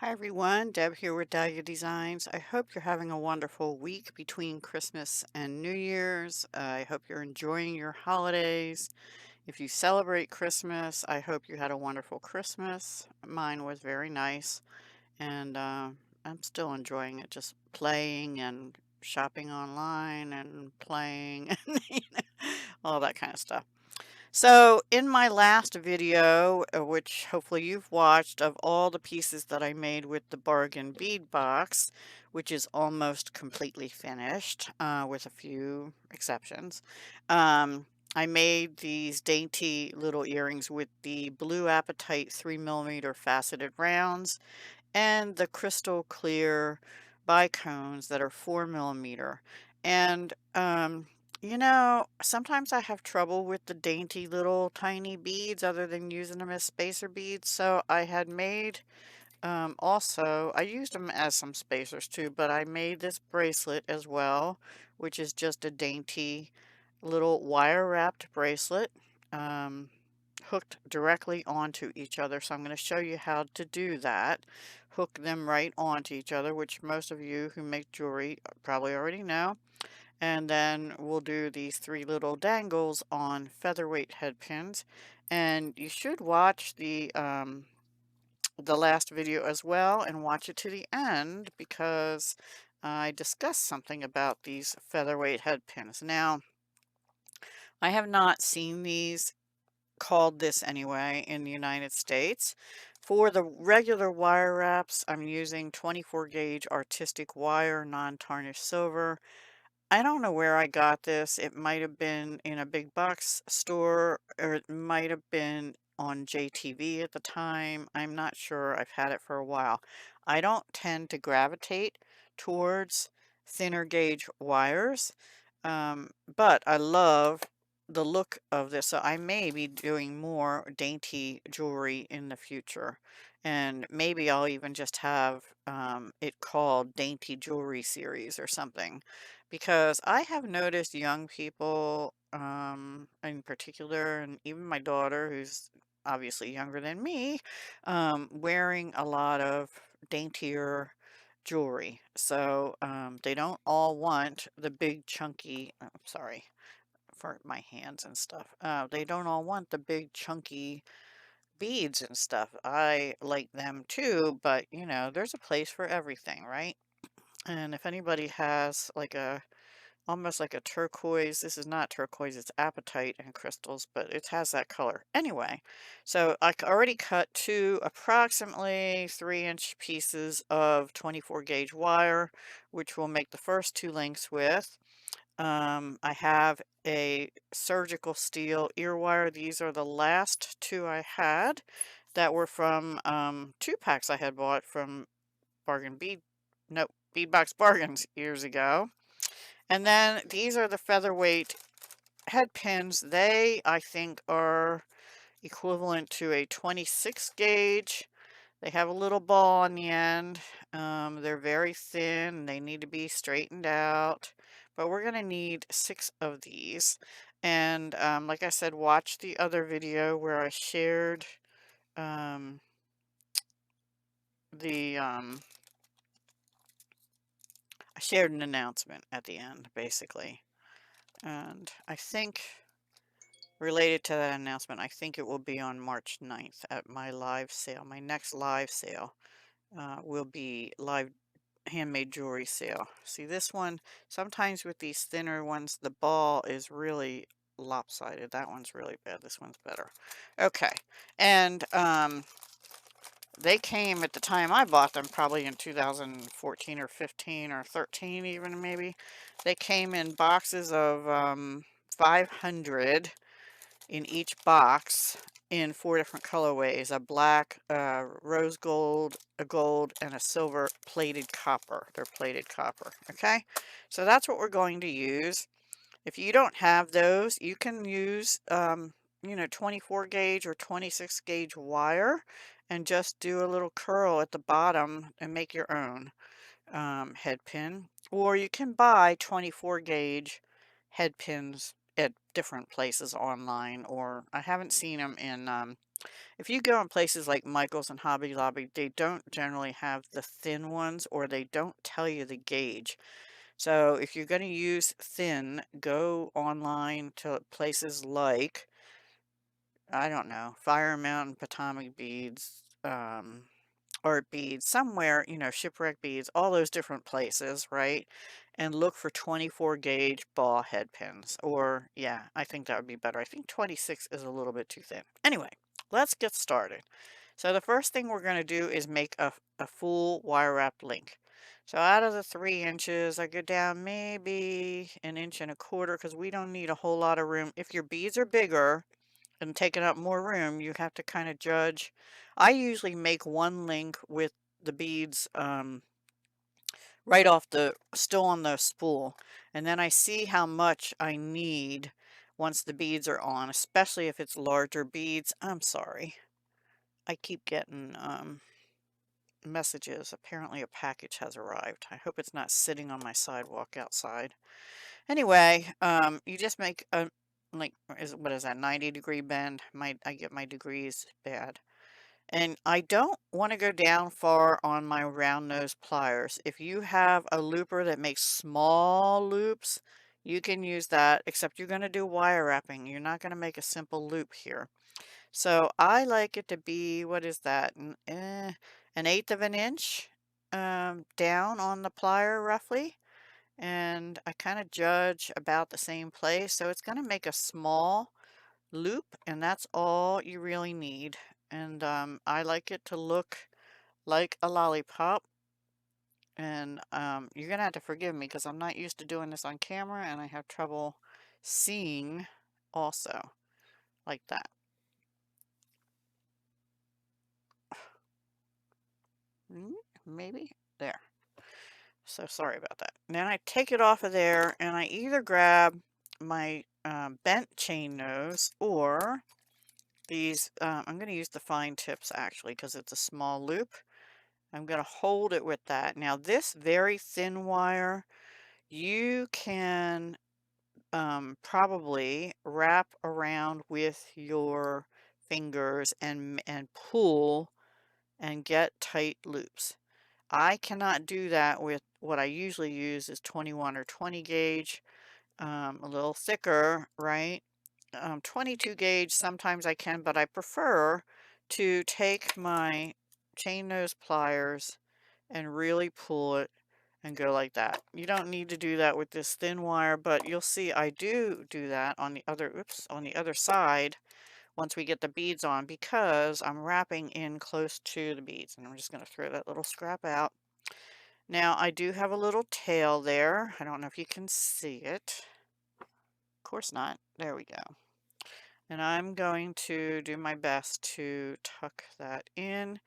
Hi everyone, Deb here with Dahlia Designs. I hope you're having a wonderful week between Christmas and New Year's. I hope you're enjoying your holidays. If you celebrate Christmas, I hope you had a wonderful Christmas. Mine was very nice, and I'm still enjoying it, just playing and shopping online and playing and all that kind of stuff. So in my last video, which hopefully you've watched, of all the pieces that I made with the Bargain Bead Box, which is almost completely finished, with a few exceptions, I made these dainty little earrings with the blue Apatite 3mm faceted rounds and the crystal clear bicones that are 4mm. And sometimes I have trouble with the dainty little tiny beads other than using them as spacer beads. So I had made also, I used them as some spacers too, but I made this bracelet as well, which is just a dainty little wire wrapped bracelet. Um, Hooked directly onto each other. So I'm going to show you how to do that. Hook them right onto each other, which most of you who make jewelry probably already know. And then we'll do these three little dangles on featherweight head pins. And you should watch the last video as well and watch it to the end because I discussed something about these featherweight head pins. Now, I have not seen these called this anyway in the United States. For the regular wire wraps, I'm using 24 gauge artistic wire, non-tarnished silver. I don't know where I got this. It might have been in a big box store or it might have been on JTV at the time. I'm not sure. I've had it for a while. I don't tend to gravitate towards thinner gauge wires, but I love the look of this. So I may be doing more dainty jewelry in the future. And maybe I'll even just have it called Dainty Jewelry Series or something. Because I have noticed young people, in particular, and even my daughter, who's obviously younger than me, wearing a lot of daintier jewelry. So they don't all want the big chunky, I'm sorry for my hands and stuff. They don't all want the big chunky beads and stuff. I like them too, but there's a place for everything, right? And if anybody has like a almost like a turquoise. This is not turquoise, it's apatite and crystals, but it has that color. Anyway, so already cut two approximately 3-inch pieces of 24 gauge wire, which we'll make the first two links with. I have a surgical steel ear wire. These are the last two I had that were from 2 packs I had bought from Bargain Bead, no, Bead Box Bargains years ago. And then these are the featherweight head pins. They, I think, are equivalent to a 26 gauge. They have a little ball on the end. They're very thin. They need to be straightened out. But we're going to need 6 of these. And like I said, watch the other video where um, the I shared an announcement at the end, basically. And I think related to that announcement, I think it will be on March 9th at my live sale. My next live sale will be live handmade jewelry sale. See this one, sometimes with these thinner ones, the ball is really lopsided. That one's really bad. This one's better. Okay. And they came at the time I bought them, probably in 2014 or 15 or 13 even maybe. They came in boxes of 500 in each box in 4 different colorways: a black, rose gold, a gold, and a silver plated copper. They're plated copper. Okay, so that's what we're going to use. If you don't have those, you can use 24 gauge or 26 gauge wire and just do a little curl at the bottom and make your own head pin, or you can buy 24 gauge head pins at different places online, or I haven't seen them in, if you go in places like Michael's and Hobby Lobby, they don't generally have the thin ones, or they don't tell you the gauge. So if you're going to use thin, go online to places like, I don't know, Fire Mountain, Potomac Beads, or beads somewhere, shipwreck beads, all those different places, right? And look for 24 gauge ball head pins. Or, yeah, I think that would be better. I think 26 is a little bit too thin. Anyway, let's get started. So the first thing we're going to do is make a full wire wrap link. So out of the 3 inches, I go down maybe 1.25 inches because we don't need a whole lot of room. If your beads are bigger and taking up more room, you have to kind of judge. I usually make one link with the beads right off still on the spool, and then I see how much I need once the beads are on, especially if it's larger beads. I'm sorry. I keep getting messages. Apparently a package has arrived. I hope it's not sitting on my sidewalk outside. Anyway, you just make a, like, what is that, 90-degree bend? I get my degrees bad. And I don't want to go down far on my round nose pliers. If you have a looper that makes small loops, you can use that, except you're going to do wire wrapping. You're not going to make a simple loop here. So I like it to be, what is that, an eighth of an inch down on the plier roughly. And I kind of judge about the same place. So it's going to make a small loop, and that's all you really need. And I like it to look like a lollipop. And you're going to have to forgive me because I'm not used to doing this on camera, and I have trouble seeing also like that. Maybe there. So sorry about that. Then I take it off of there, and I either grab my bent chain nose, or these, I'm going to use the fine tips actually because it's a small loop. I'm going to hold it with that. Now this very thin wire, you can probably wrap around with your fingers and pull and get tight loops. I cannot do that with what I usually use is 21 or 20 gauge, a little thicker, right? 22 gauge, sometimes I can, but I prefer to take my chain nose pliers and really pull it and go like that. You don't need to do that with this thin wire, but you'll see I do that on the other, oops, on the other side once we get the beads on, because I'm wrapping in close to the beads. And I'm just going to throw that little scrap out. Now I do have a little tail there. I don't know if you can see it. Of course not. There we go. And I'm going to do my best to tuck that in,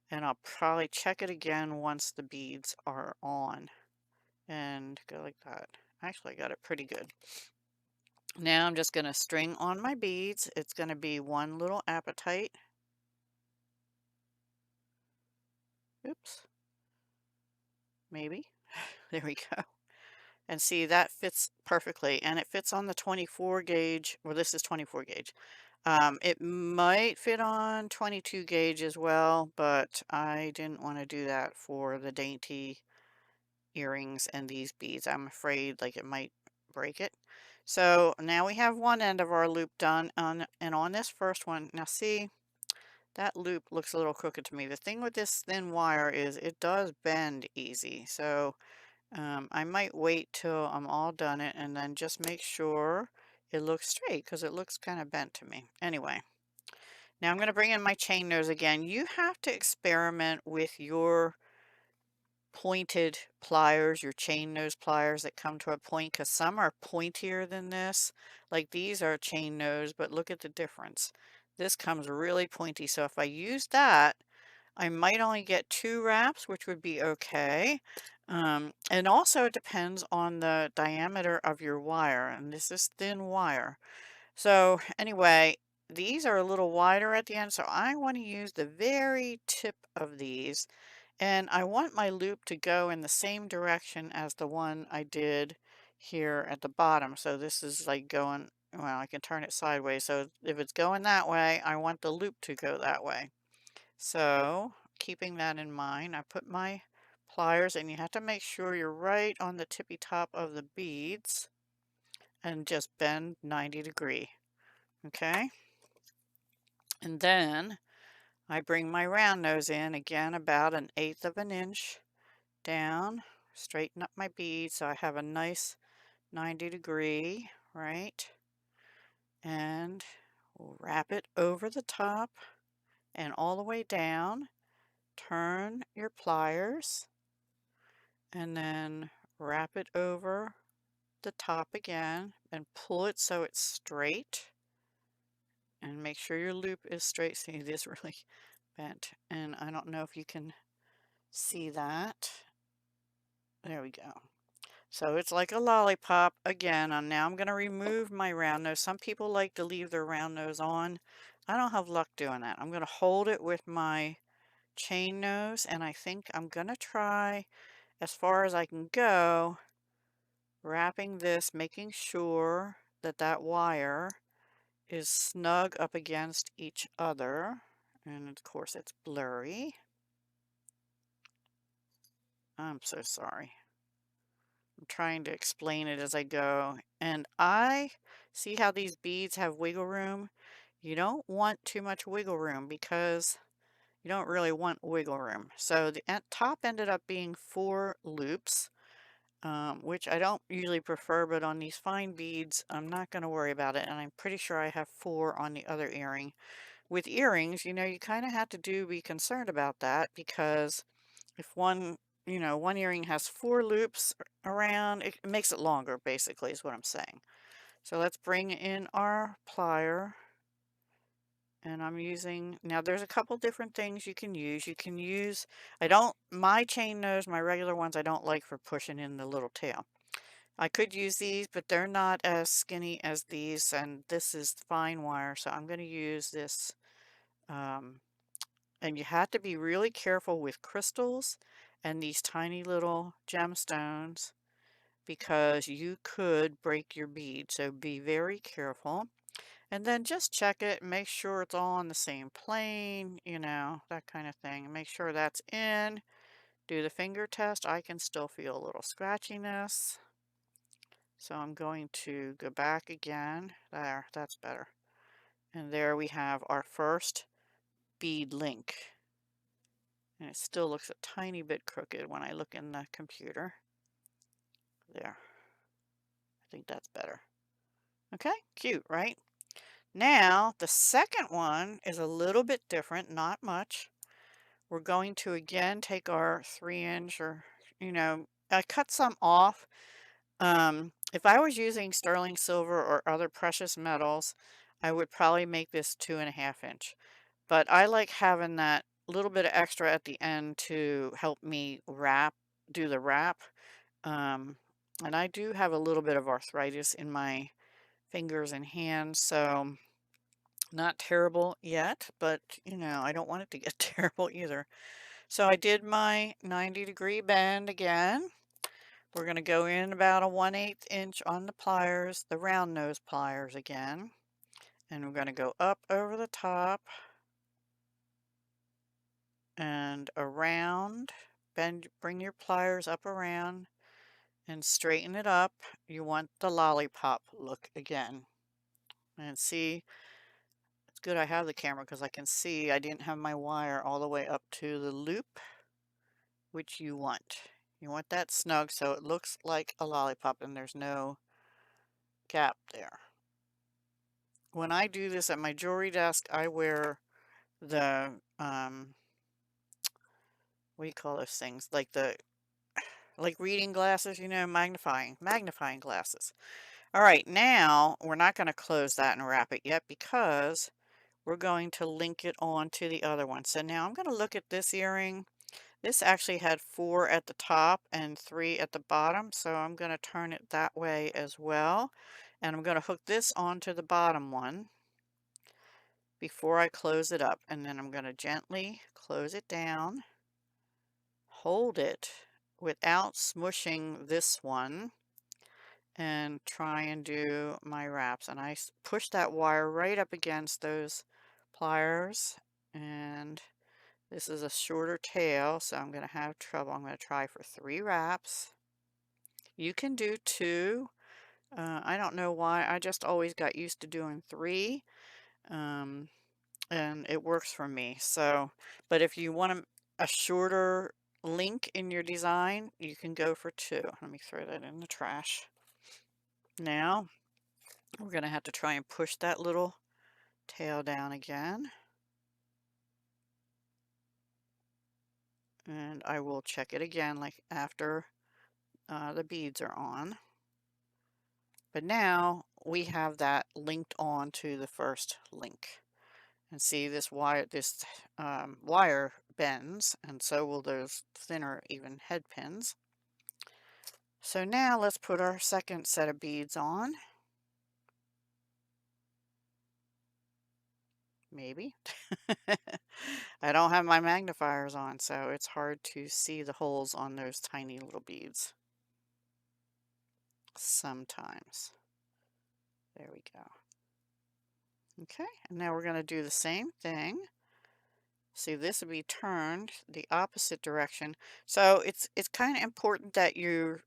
and I'll probably check it again once the beads are on and go like that. Actually, I got it pretty good. Now I'm just going to string on my beads. It's going to be one little apatite. Oops. Maybe. There we go. And see, that fits perfectly, and it fits on the 24 gauge. Well, this is 24 gauge. It might fit on 22 gauge as well, but I didn't want to do that for the Dainty earrings and these beads. I'm afraid like it might break it. So now we have one end of our loop done and on this first one. Now see, that loop looks a little crooked to me. The thing with this thin wire is it does bend easy. So I might wait till I'm all done it and then just make sure it looks straight because it looks kind of bent to me. Anyway, now I'm going to bring in my chain nose again. You have to experiment with your pointed pliers, your chain nose pliers that come to a point, because some are pointier than this. Like these are chain nose, but look at the difference. This comes really pointy. So if I use that, I might only get 2 wraps, which would be okay. And also it depends on the diameter of your wire, and this is thin wire. So anyway, these are a little wider at the end, so I want to use the very tip of these, and I want my loop to go in the same direction as the one I did here at the bottom. So this is like going well, I can turn it sideways. So if it's going that way, I want the loop to go that way. So keeping that in mind, I put my pliers, and you have to make sure you're right on the tippy top of the beads and just bend 90°. Okay. And then I bring my round nose in again about 1/8 of an inch down, straighten up my bead so I have a nice 90°, right? And we'll wrap it over the top and all the way down. Turn your pliers and then wrap it over the top again and pull it so it's straight. And make sure your loop is straight. See, it is really bent. And I don't know if you can see that. There we go. So it's like a lollipop again. And now I'm going to remove my round nose. Some people like to leave their round nose on. I don't have luck doing that. I'm going to hold it with my chain nose, and I think I'm going to try as far as I can go, wrapping this, making sure that that wire is snug up against each other. And of course it's blurry. I'm so sorry. I'm trying to explain it as I go. And I see how these beads have wiggle room. You don't want too much wiggle room because you don't really want wiggle room. So the top ended up being 4 loops, which I don't usually prefer, but on these fine beads, I'm not going to worry about it. And I'm pretty sure I have 4 on the other earring. With earrings, you know, you kind of have to be concerned about that because if one earring has 4 loops around, it makes it longer, basically, is what I'm saying. So let's bring in our plier. And I'm using, now there's a couple different things you can use. You can use, my chain nose, my regular ones, I don't like for pushing in the little tail. I could use these, but they're not as skinny as these, and this is fine wire, so I'm going to use this. And you have to be really careful with crystals and these tiny little gemstones because you could break your bead, so be very careful. And then just check it, make sure it's all on the same plane, you know, that kind of thing. Make sure that's in. Do the finger test. I can still feel a little scratchiness. So I'm going to go back again. There, that's better. And there we have our first bead link. And it still looks a tiny bit crooked when I look in the computer. There. I think that's better. Okay, cute, right? Now, the second one is a little bit different, not much. We're going to again take our 3-inch or, I cut some off. If I was using sterling silver or other precious metals, I would probably make this 2.5-inch. But I like having that little bit of extra at the end to help me do the wrap. And I do have a little bit of arthritis in my fingers and hands, so not terrible yet, but I don't want it to get terrible either. So I did my 90-degree bend again. We're going to go in about a 1/8 inch on the pliers, the round nose pliers again. And we're going to go up over the top and around. Bring your pliers up around and straighten it up. You want the lollipop look again. And see, it's good I have the camera because I can see I didn't have my wire all the way up to the loop, which you want. You want that snug so it looks like a lollipop and there's no gap there. When I do this at my jewelry desk, I wear the, what do you call those things? Like reading glasses, magnifying glasses. All right, now we're not going to close that and wrap it yet because we're going to link it on to the other one. So now I'm going to look at this earring. This actually had 4 at the top and 3 at the bottom, so I'm going to turn it that way as well. And I'm going to hook this onto the bottom one before I close it up. And then I'm going to gently close it down, hold it without smushing this one, and try and do my wraps. And I push that wire right up against those pliers, and this is a shorter tail, so I'm going to have trouble. I'm going to try for 3 wraps. You can do 2. I don't know why. I just always got used to doing 3, um, and it works for me. So, but if you want a shorter link in your design, you can go for 2. Let me throw that in the trash. Now, we're going to have to try and push that little tail down again. And I will check it again like after the beads are on. But now we have that linked on to the first link. And see this wire bends, and so will those thinner even head pins. So now let's put our second set of beads on. Maybe. I don't have my magnifiers on, so it's hard to see the holes on those tiny little beads. Sometimes. There we go. Okay, and now we're going to do the same thing. See, this will be turned the opposite direction. So it's kind of important that your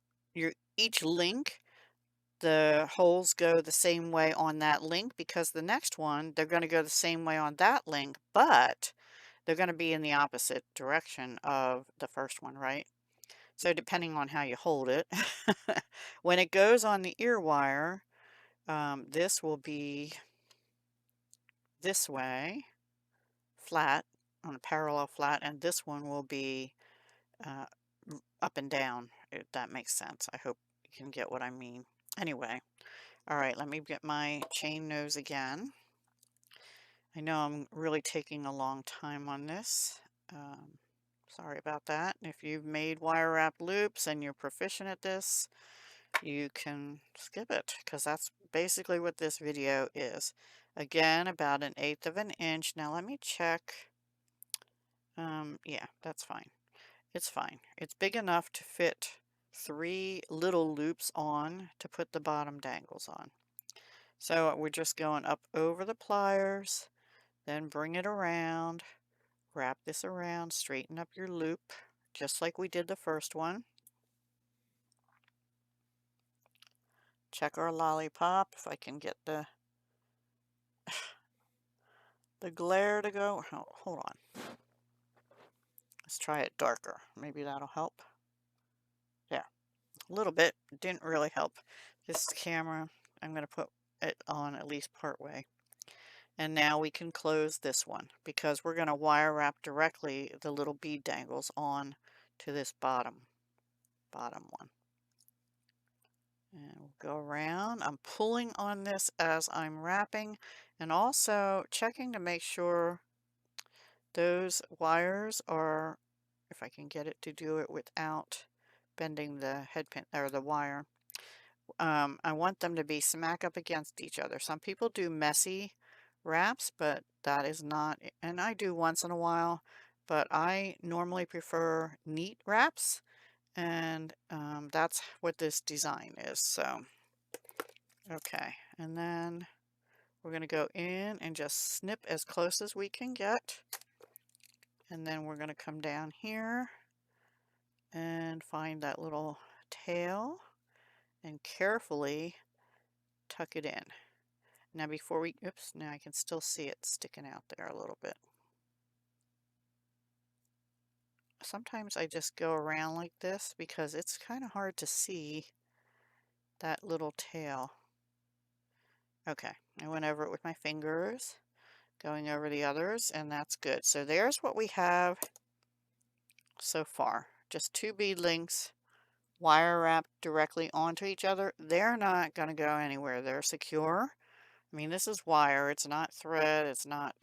each link, the holes go the same way on that link, because the next one, they're going to go the same way on that link, but they're going to be in the opposite direction of the first one, right? So depending on how you hold it, when it goes on the ear wire, this will be this way, flat, on a parallel flat, and this one will be uh, up and down, if that makes sense. I hope you can get what I mean. Anyway, all right, let me get my chain nose again. I know I'm really taking a long time on this. Sorry about that. If you've made wire wrap loops and you're proficient at this, you can skip it, because that's basically what this video is. Again, about 1/8 of an inch. Now let me check. Yeah, that's fine. It's fine. It's big enough to fit 3 little loops on to put the bottom dangles on. So we're just going up over the pliers, then bring it around, wrap this around, straighten up your loop, just like we did the first one. Check our lollipop, if I can get the glare to go. Oh, hold on. Let's try it darker. Maybe that'll help. Yeah, a little bit. Didn't really help. This camera, I'm going to put it on at least part way. And now we can close this one, because we're going to wire wrap directly the little bead dangles on to this bottom one. And we'll go around. I'm pulling on this as I'm wrapping, and also checking to make sure those wires are, if I can get it to do it without bending the head pin or the wire. I want them to be smack up against each other. Some people do messy wraps, but that is not, and I do once in a while, but I normally prefer neat wraps, and that's what this design is. So, okay, and then we're going to go in and just snip as close as we can get, and then we're going to come down here and find that little tail and carefully tuck it in. Now before we, oops, now I can still see it sticking out there a little bit. Sometimes I just go around like this because it's kind of hard to see that little tail. Okay, I went over it with my fingers, going over the others, and that's good. So there's what we have so far. Just 2 bead links, wire wrapped directly onto each other. They're not going to go anywhere. They're secure. I mean, this is wire. It's not thread. It's not,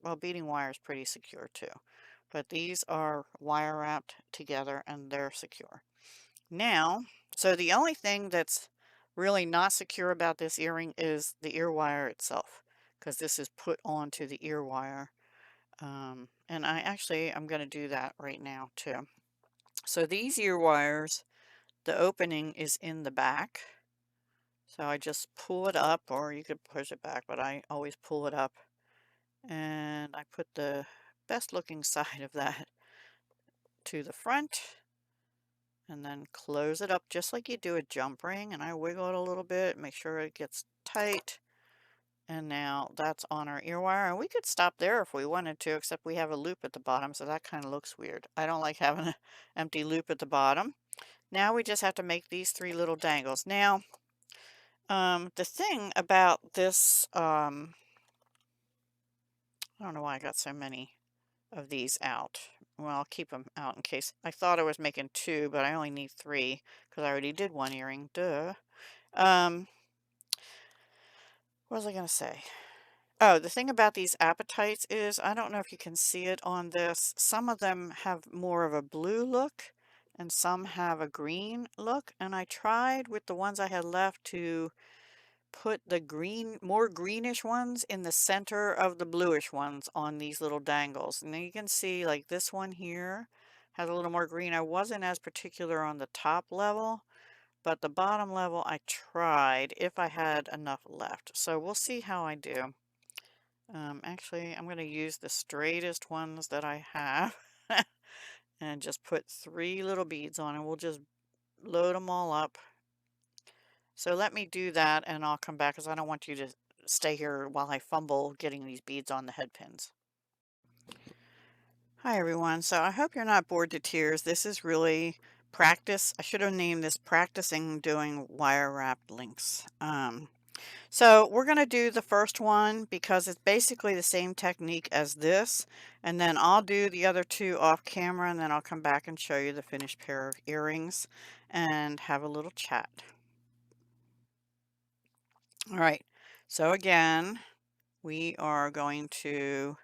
well, beading wire is pretty secure too. But these are wire wrapped together and they're secure. Now, so the only thing that's really not secure about this earring is the ear wire itself, because this is put onto the ear wire. And I'm going to do that right now too. So these ear wires, the opening is in the back. So I just pull it up, or you could push it back, but I always pull it up. And I put the best looking side of that to the front, and then close it up just like you do a jump ring. And I wiggle it a little bit, make sure it gets tight. And now that's on our ear wire. And we could stop there if we wanted to, except we have a loop at the bottom, so that kind of looks weird. I don't like having an empty loop at the bottom. Now we just have to make these 3 little dangles. Now, the thing about this, I don't know why I got so many of these out. Well, I'll keep them out in case. I thought I was making 2, but I only need 3 because I already did 1 earring. Duh. Um, what was I going to say? Oh, the thing about these apatites is, I don't know if you can see it on this, some of them have more of a blue look and some have a green look. And I tried with the ones I had left to put the more greenish ones in the center of the bluish ones on these little dangles. And then you can see like this one here has a little more green. I wasn't as particular on the top level, but the bottom level I tried if I had enough left. So we'll see how I do. Actually, I'm going to use the straightest ones that I have and just put 3 little beads on, and we'll just load them all up. So let me do that and I'll come back because I don't want you to stay here while I fumble getting these beads on the head pins. Hi everyone. So I hope you're not bored to tears. This is really practice. I should have named this practicing doing wire wrapped links. So we're going to do the first one because it's basically the same technique as this. And then I'll do the other 2 off camera, and then I'll come back and show you the finished pair of earrings and have a little chat. All right. So again, we are going to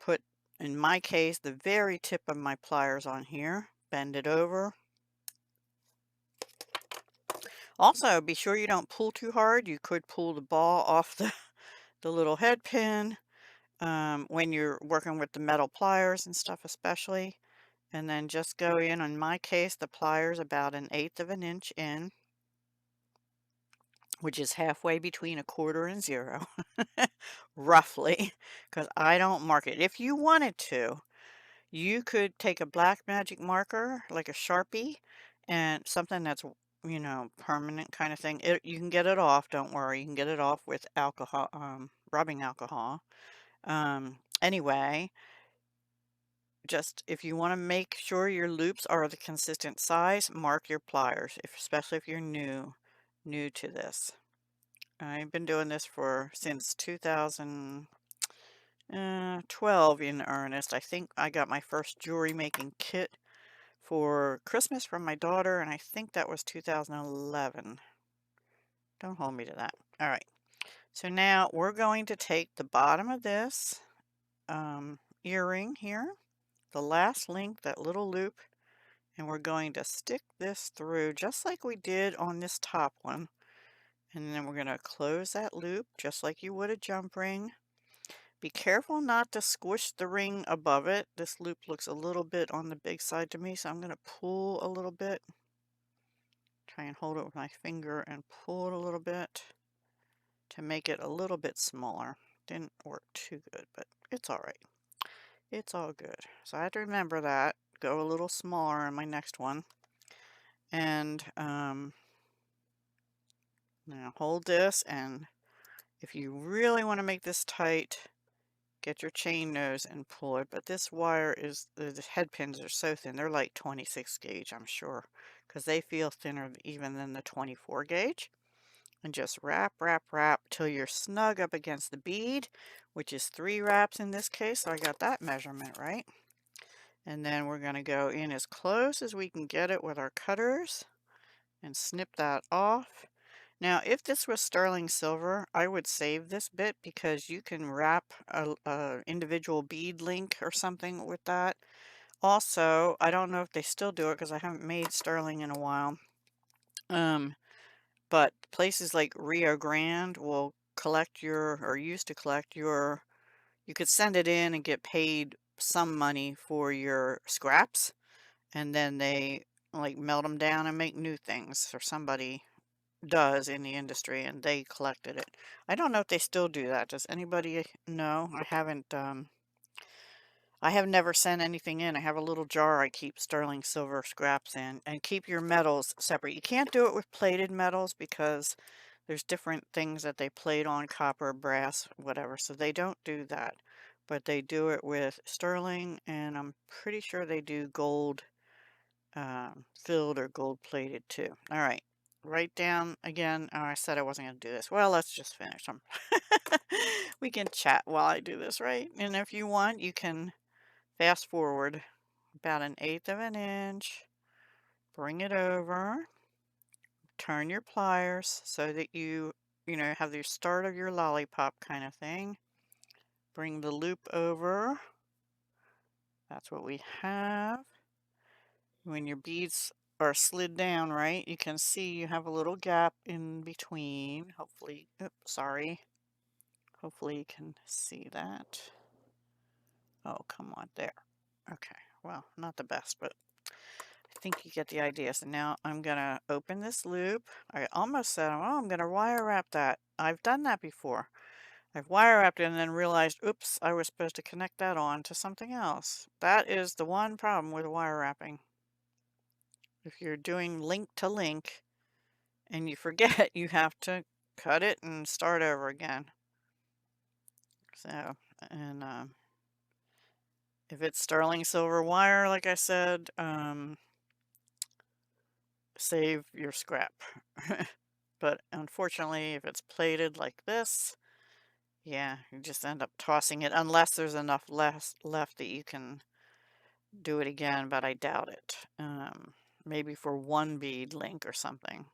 put, in my case, the very tip of my pliers on here, bend it over. Also, be sure you don't pull too hard. You could pull the ball off the little head pin. When you're working with the metal pliers and stuff especially. And then just go in my case, the pliers about 1/8 of an inch in, which is halfway between 1/4 and 0, roughly, because I don't mark it. If you wanted to, you could take a black magic marker, like a Sharpie, and something that's, permanent kind of thing. You can get it off, don't worry. You can get it off with alcohol, rubbing alcohol. Anyway, just if you want to make sure your loops are the consistent size, mark your pliers, especially if you're new to this. I've been doing this since 2012 in earnest. I think I got my first jewelry making kit for Christmas from my daughter, and I think that was 2011. Don't hold me to that. All right. So now we're going to take the bottom of this earring here, the last link, that little loop, and we're going to stick this through just like we did on this top one. And then we're going to close that loop just like you would a jump ring. Be careful not to squish the ring above it. This loop looks a little bit on the big side to me, so I'm going to pull a little bit. Try and hold it with my finger and pull it a little bit to make it a little bit smaller. Didn't work too good, but it's all right. It's all good. So I have to remember that. Go a little smaller in my next one. And now hold this, and if you really want to make this tight, get your chain nose and pull it. But this wire the head pins are so thin. They're like 26 gauge, I'm sure, because they feel thinner even than the 24 gauge. And just wrap, wrap, wrap till you're snug up against the bead, which is 3 wraps in this case. So I got that measurement right. And then we're going to go in as close as we can get it with our cutters and snip that off. Now, if this was sterling silver, I would save this bit because you can wrap a individual bead link or something with that. Also, I don't know if they still do it because I haven't made sterling in a while. But places like Rio Grande will used to collect you could send it in and get paid some money for your scraps, and then they like melt them down and make new things for somebody. does in the industry, and they collected it. I don't know if they still do that. Does anybody know? I have never sent anything in. I have a little jar I keep sterling silver scraps in, and keep your metals separate. You can't do it with plated metals because there's different things that they plate on, copper, brass, whatever, so they don't do that. But they do it with sterling, and I'm pretty sure they do gold filled or gold plated too. All right, write down again. Oh, I said I wasn't going to do this. Well, let's just finish them. We can chat while I do this, right? And if you want, you can fast forward about 1/8 of an inch, bring it over, turn your pliers so that you know, have the start of your lollipop kind of thing. Bring the loop over. That's what we have. When your beads are slid down, right, you can see you have a little gap in between. Hopefully, oops, sorry. Hopefully you can see that. Oh, come on, there. Okay, well, not the best, but I think you get the idea. So now I'm gonna open this loop. I almost said, oh, I'm gonna wire wrap that. I've done that before. I've wire wrapped it and then realized, oops, I was supposed to connect that on to something else. That is the one problem with wire wrapping. If you're doing link to link and you forget, you have to cut it and start over again. So, and if it's sterling silver wire, like I said, save your scrap. But unfortunately, if it's plated like this, yeah, you just end up tossing it unless there's enough left that you can do it again, but I doubt it. Maybe for one bead link or something.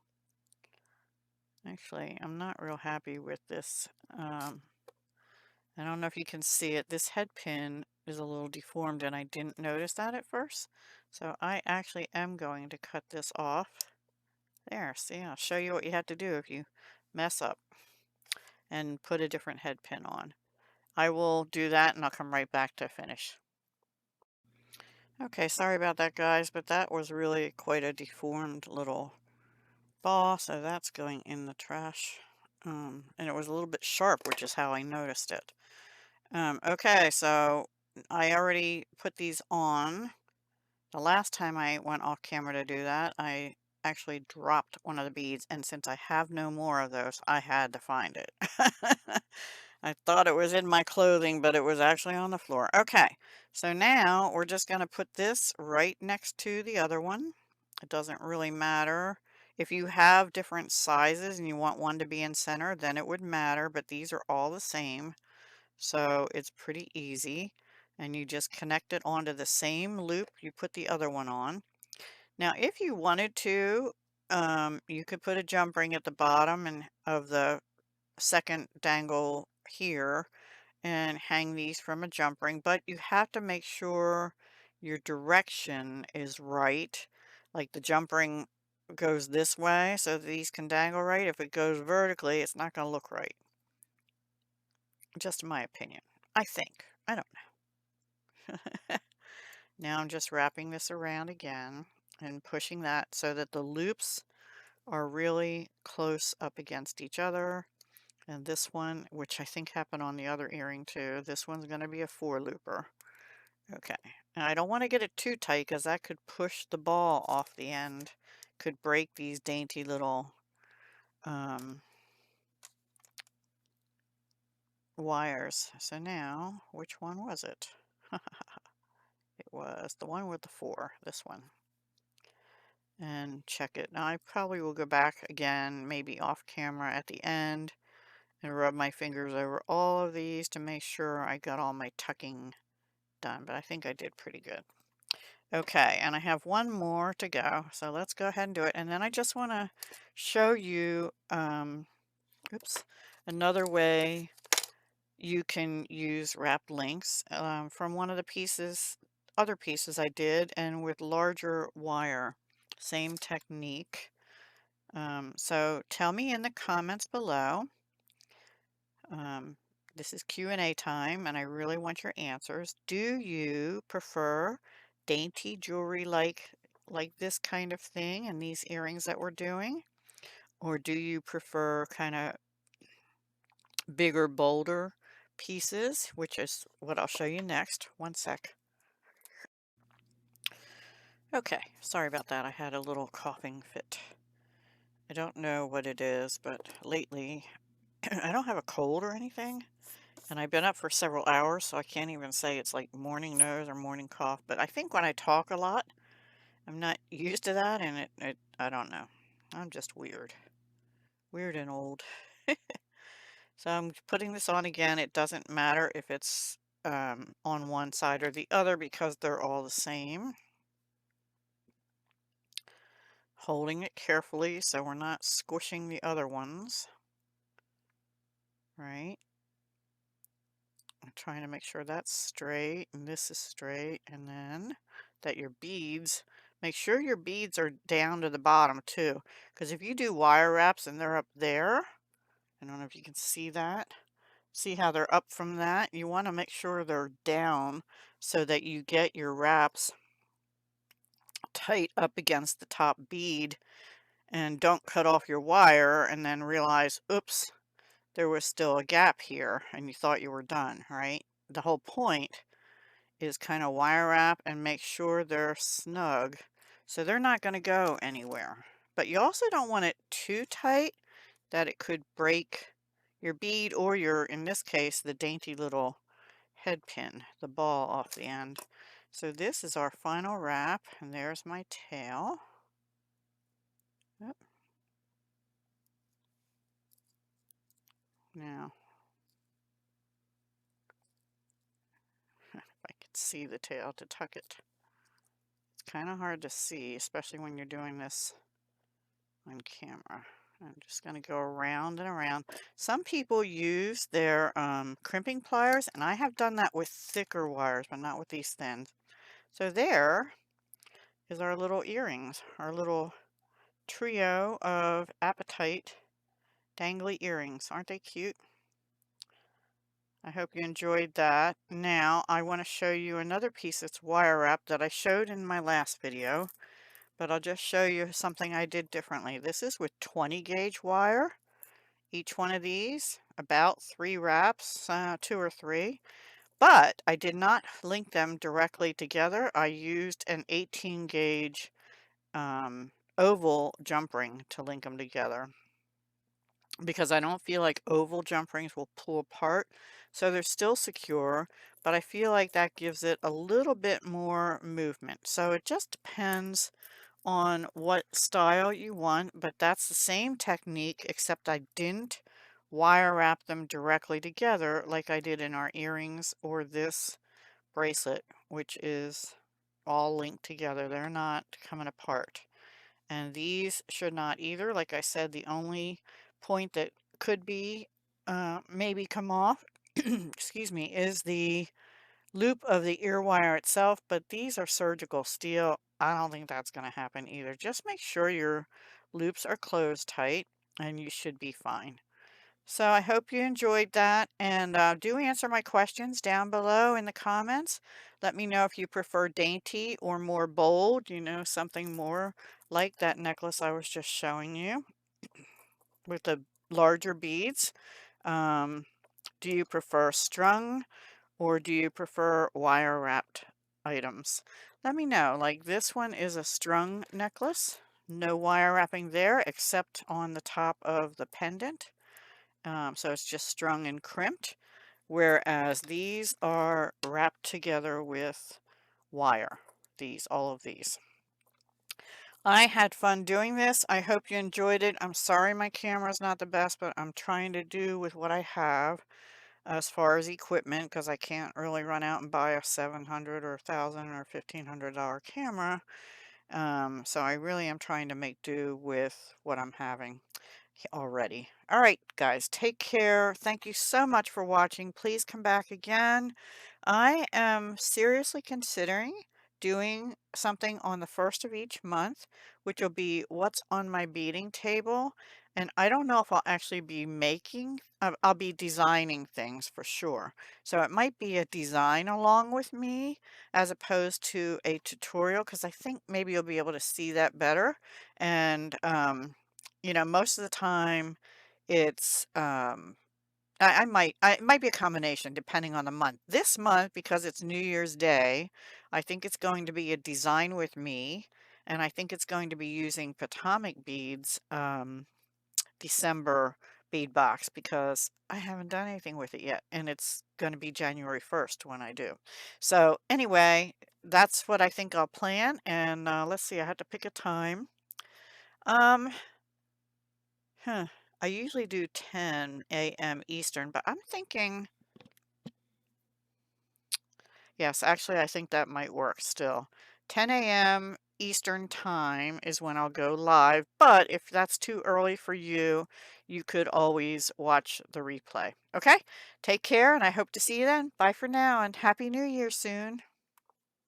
Actually, I'm not real happy with this. I don't know if you can see it. This head pin is a little deformed and I didn't notice that at first. So I actually am going to cut this off. There, see, I'll show you what you have to do if you mess up and put a different head pin on. I will do that and I'll come right back to finish. Okay, sorry about that, guys, but that was really quite a deformed little ball, so that's going in the trash. And it was a little bit sharp, which is how I noticed it. Okay, so I already put these on. The last time I went off camera to do that, I actually dropped one of the beads, and since I have no more of those, I had to find it. I thought it was in my clothing, but it was actually on the floor. Okay, so now we're just going to put this right next to the other one. It doesn't really matter. If you have different sizes and you want one to be in center, then it would matter, but these are all the same. So it's pretty easy. And you just connect it onto the same loop you put the other one on. Now, if you wanted to, you could put a jump ring at the bottom and of the second dangle here and hang these from a jump ring, but you have to make sure your direction is right. Like the jump ring goes this way so these can dangle right. If it goes vertically, it's not going to look right. Just my opinion. I think. I don't know. Now I'm just wrapping this around again and pushing that so that the loops are really close up against each other. And this one, which I think happened on the other earring too, this one's going to be a 4-looper. Okay, and I don't want to get it too tight because that could push the ball off the end, could break these dainty little wires. So now, which one was it? It was the one with the 4, this one. And check it. Now I probably will go back again, maybe off camera at the end, and rub my fingers over all of these to make sure I got all my tucking done, but I think I did pretty good. Okay, and I have one more to go, so let's go ahead and do it. And then I just want to show you, oops, another way you can use wrapped links from one of the pieces, other pieces I did, and with larger wire. Same technique. So tell me in the comments below. This is Q&A time, and I really want your answers. Do you prefer dainty jewelry like this kind of thing and these earrings that we're doing? Or do you prefer kind of bigger, bolder pieces, which is what I'll show you next. One sec. Okay, sorry about that. I had a little coughing fit. I don't know what it is, but lately I don't have a cold or anything. And I've been up for several hours, so I can't even say it's like morning nose or morning cough. But I think when I talk a lot, I'm not used to that, and I don't know. I'm just weird. Weird and old. So I'm putting this on again. It doesn't matter if it's on one side or the other because they're all the same. Holding it carefully so we're not squishing the other ones. Right? I'm trying to make sure that's straight and this is straight, and then that your beads, make sure your beads are down to the bottom too, because if you do wire wraps and they're up there, I don't know if you can see that. See how they're up from that? You want to make sure they're down so that you get your wraps tight up against the top bead, and don't cut off your wire and then realize, oops, there was still a gap here and you thought you were done, right? The whole point is kind of wire wrap and make sure they're snug so they're not going to go anywhere. But you also don't want it too tight that it could break your bead or your, in this case, the dainty little head pin, the ball off the end. So this is our final wrap, and there's my tail. Yep. Now, if I could see the tail to tuck it. It's kind of hard to see, especially when you're doing this on camera. I'm just going to go around and around. Some people use their crimping pliers, and I have done that with thicker wires, but not with these thin. So there is our little earrings, our little trio of Apatite dangly earrings. Aren't they cute? I hope you enjoyed that. Now I want to show you another piece that's wire wrap that I showed in my last video, but I'll just show you something I did differently. This is with 20 gauge wire. Each one of these, about 3 wraps, 2 or 3. But I did not link them directly together. I used an 18 gauge oval jump ring to link them together, because I don't feel like oval jump rings will pull apart. So they're still secure, but I feel like that gives it a little bit more movement. So it just depends on what style you want, but that's the same technique, except I didn't wire wrap them directly together like I did in our earrings or this bracelet, which is all linked together. They're not coming apart. And these should not either. Like I said, the only point that could be maybe come off, excuse me, is the loop of the ear wire itself, but these are surgical steel. I don't think that's going to happen either. Just make sure your loops are closed tight and you should be fine. So I hope you enjoyed that, and do answer my questions down below in the comments. Let me know if you prefer dainty or more bold, something more like that necklace I was just showing you with the larger beads. Um, do you prefer strung or do you prefer wire wrapped items? Let me know. Like this one is a strung necklace. No wire wrapping there except on the top of the pendant. So it's just strung and crimped, whereas these are wrapped together with wire. All of these. I had fun doing this. I hope you enjoyed it. I'm sorry my camera's not the best, but I'm trying to do with what I have as far as equipment, because I can't really run out and buy a $700 or $1,000 or $1,500 camera. So I really am trying to make do with what I'm having already. All right, guys, take care. Thank you so much for watching. Please come back again. I am seriously considering doing something on the first of each month, which will be what's on my beading table. And I don't know if I'll actually be making, I'll be designing things for sure. So it might be a design along with me as opposed to a tutorial, because I think maybe you'll be able to see that better. And most of the time it's, it might be a combination depending on the month. This month, because it's New Year's Day, I think it's going to be a design with me, and I think it's going to be using Potomac beads, December bead box because I haven't done anything with it yet, and it's going to be January 1st when I do. So anyway, that's what I think I'll plan, and let's see, I had to pick a time. Um, huh, I usually do 10 a.m. Eastern, but I'm thinking, yes, actually, I think that might work still. 10 a.m. Eastern time is when I'll go live, but if that's too early for you, you could always watch the replay. Okay? Take care, and I hope to see you then. Bye for now, and Happy New Year soon.